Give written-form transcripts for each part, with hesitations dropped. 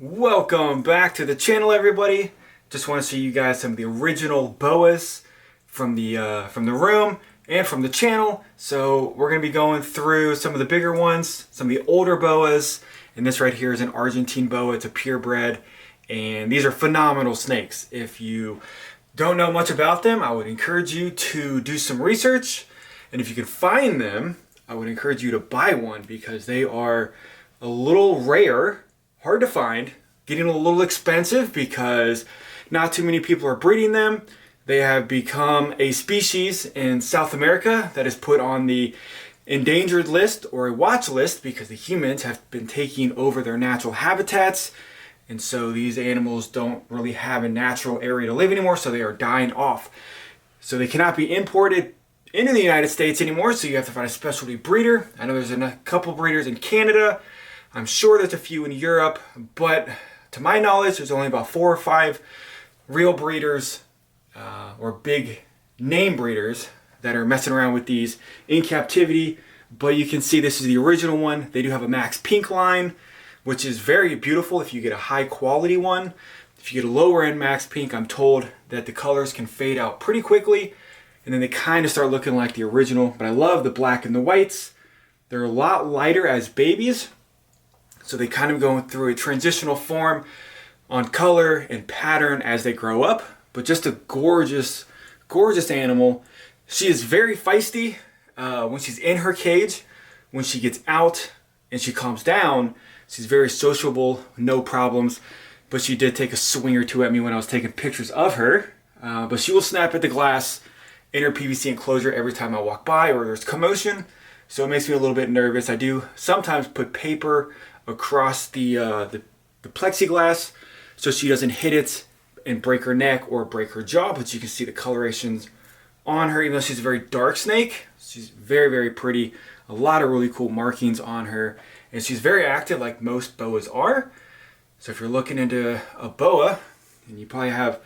Welcome back to the channel, everybody. Just want to show you guys some of the original boas from the room and from the channel. So we're going to be going through some of the bigger ones, some of the older boas, and this right here is an Argentine boa. It's a purebred, and these are phenomenal snakes. If you don't know much about them, I would encourage you to do some research, and if you can find them, I would encourage you to buy one because they are a little rare, hard to find, getting a little expensive because not too many people are breeding them. They have become a species in South America that is put on the endangered list or a watch list because the humans have been taking over their natural habitats, and so these animals don't really have a natural area to live anymore, so they are dying off. So they cannot be imported into the United States anymore, so you have to find a specialty breeder. I know there's a couple breeders in Canada. I'm sure there's a few in Europe, but to my knowledge, there's only about 4 or 5 real breeders or big name breeders that are messing around with these in captivity. But you can see this is the original one. They do have a Max Pink line, which is very beautiful if you get a high quality one. If you get a lower end Max Pink, I'm told that the colors can fade out pretty quickly, and then they kind of start looking like the original. But I love the black and the whites. They're a lot lighter as babies, so they kind of go through a transitional form on color and pattern as they grow up. But just a gorgeous, gorgeous animal. She is very feisty when she's in her cage. When she gets out and she calms down, she's very sociable, no problems. But she did take a swing or two at me when I was taking pictures of her. But she will snap at the glass in her PVC enclosure every time I walk by or there's commotion. So it makes me a little bit nervous. I do sometimes put paper across the plexiglass so she doesn't hit it and break her neck or break her jaw, but you can see the colorations on her. Even though she's a very dark snake, she's very, very pretty. A lot of really cool markings on her, and she's very active like most boas are. So if you're looking into a boa and you probably have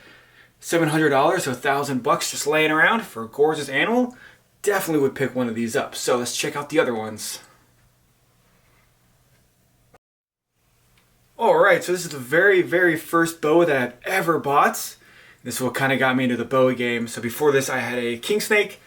$700 or $1,000 just laying around for a gorgeous animal, definitely would pick one of these up. So let's check out the other ones. Alright, so this is the very, very first boa that I've ever bought. This is what kind of got me into the boa game. So before this I had a king snake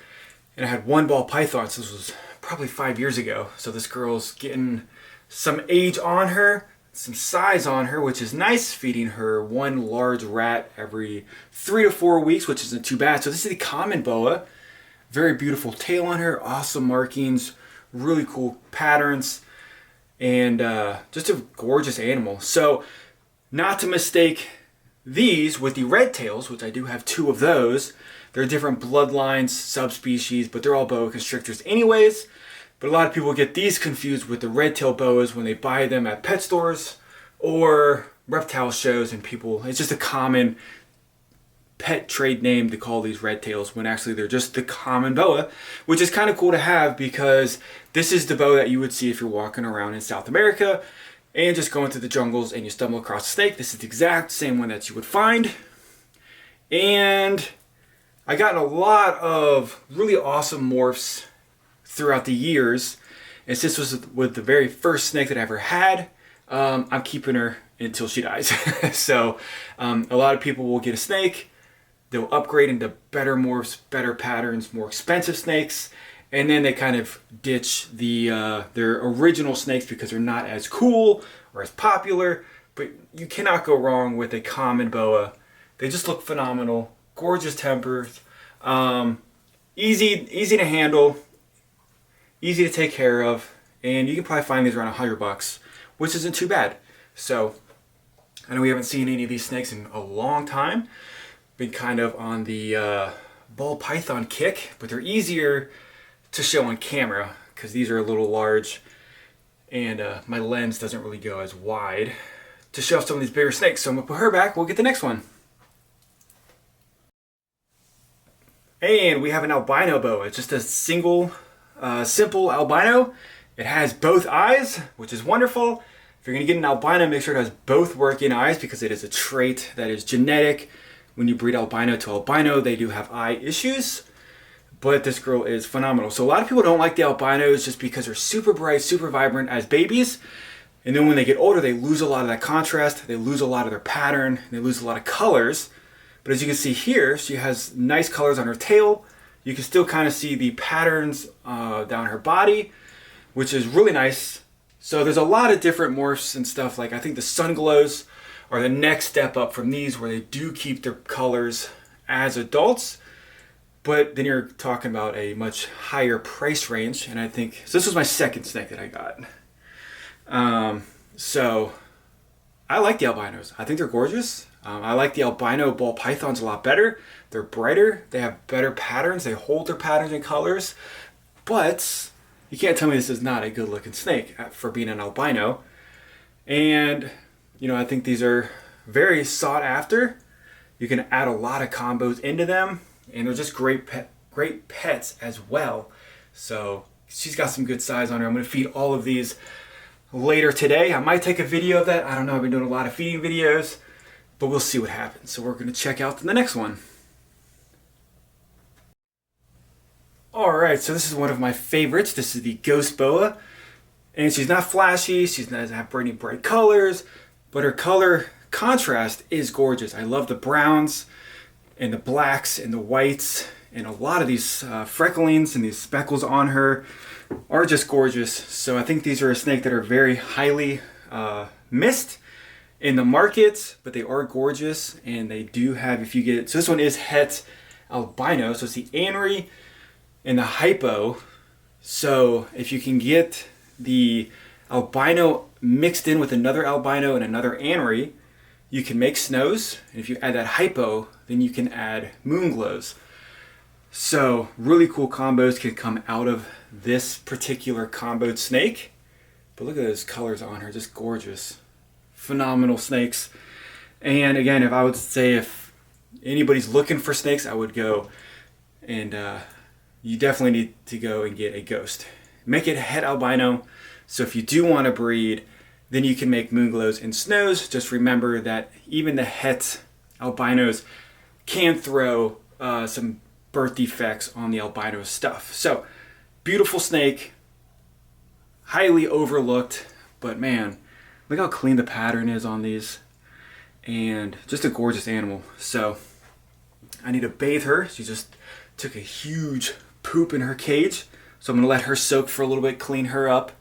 and I had one ball python. So this was probably 5 years ago. So this girl's getting some age on her, some size on her, which is nice. Feeding her one large rat every 3 to 4 weeks, which isn't too bad. So this is the common boa. Very beautiful tail on her, awesome markings, really cool patterns, and just a gorgeous animal. So not to mistake these with the Redtails, which I do have 2 of those. They're different bloodlines, subspecies, but they're all boa constrictors anyways. But a lot of people get these confused with the Redtail boas when they buy them at pet stores or reptile shows, and people, it's just a common pet trade name to call these Redtails when actually they're just the common boa, which is kind of cool to have because this is the boa that you would see if you're walking around in South America and just going through the jungles and you stumble across a snake. This is the exact same one that you would find. And I got a lot of really awesome morphs throughout the years, and since this was with the very first snake that I ever had, I'm keeping her until she dies. So a lot of people will get a snake, they'll upgrade into better morphs, better patterns, more expensive snakes, and then they kind of ditch their original snakes because they're not as cool or as popular. But you cannot go wrong with a common boa. They just look phenomenal, gorgeous tempers, easy to handle, easy to take care of, and you can probably find these around $100, which isn't too bad. So I know we haven't seen any of these snakes in a long time. Been kind of on the ball python kick, but they're easier to show on camera because these are a little large and my lens doesn't really go as wide to show off some of these bigger snakes. So I'm gonna put her back, we'll get the next one. And we have an albino boa. It's just a single, simple albino. It has both eyes, which is wonderful. If you're gonna get an albino, make sure it has both working eyes because it is a trait that is genetic. When you breed albino to albino, they do have eye issues, but this girl is phenomenal. So a lot of people don't like the albinos just because they're super bright, super vibrant as babies, And then when they get older, they lose a lot of that contrast, they lose a lot of their pattern, they lose a lot of colors. But as you can see here, she has nice colors on her tail. You can still kind of see the patterns down her body, which is really nice. So there's a lot of different morphs and stuff. Like I think the sun glows are the next step up from these, where they do keep their colors as adults. But then you're talking about a much higher price range. And I think, so this was my second snake that I got. So I like the albinos. I think they're gorgeous. I like the albino ball pythons a lot better. They're brighter. They have better patterns. They hold their patterns and colors. But you can't tell me this is not a good looking snake for being an albino. And, you know, I think these are very sought after. You can add a lot of combos into them. And they're just great pets as well. So she's got some good size on her. I'm going to feed all of these later today. I might take a video of that. I don't know. I've been doing a lot of feeding videos, but we'll see what happens. So we're going to check out the next one. All right, so this is one of my favorites. This is the Ghost Boa. And she's not flashy. She doesn't have any bright colors, but her color contrast is gorgeous. I love the browns and the blacks and the whites, and a lot of these frecklings and these speckles on her are just gorgeous. So I think these are a snake that are very highly missed in the market, but they are gorgeous, and they do have, if you get, so this one is het albino, so it's the anery and the hypo. So if you can get the albino mixed in with another albino and another anery, you can make snows. And if you add that hypo, then you can add moon glows. So really cool combos can come out of this particular comboed snake. But look at those colors on her, just gorgeous. Phenomenal snakes. And again, if I would say if anybody's looking for snakes, I would go and you definitely need to go and get a ghost. Make it het albino. So if you do want to breed, then you can make moon glows and snows. Just remember that even the het albinos can throw some birth defects on the albino stuff. So beautiful snake, highly overlooked, but man, look how clean the pattern is on these, and just a gorgeous animal. So I need to bathe her. She just took a huge poop in her cage, so I'm gonna let her soak for a little bit, clean her up.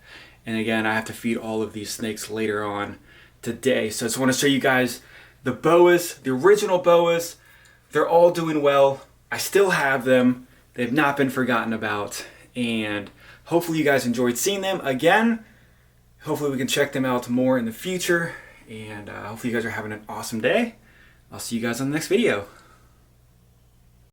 And again, I have to feed all of these snakes later on today. So I just want to show you guys the boas, the original boas. They're all doing well. I still have them. They've not been forgotten about. And hopefully you guys enjoyed seeing them again. Hopefully we can check them out more in the future. And hopefully you guys are having an awesome day. I'll see you guys on the next video.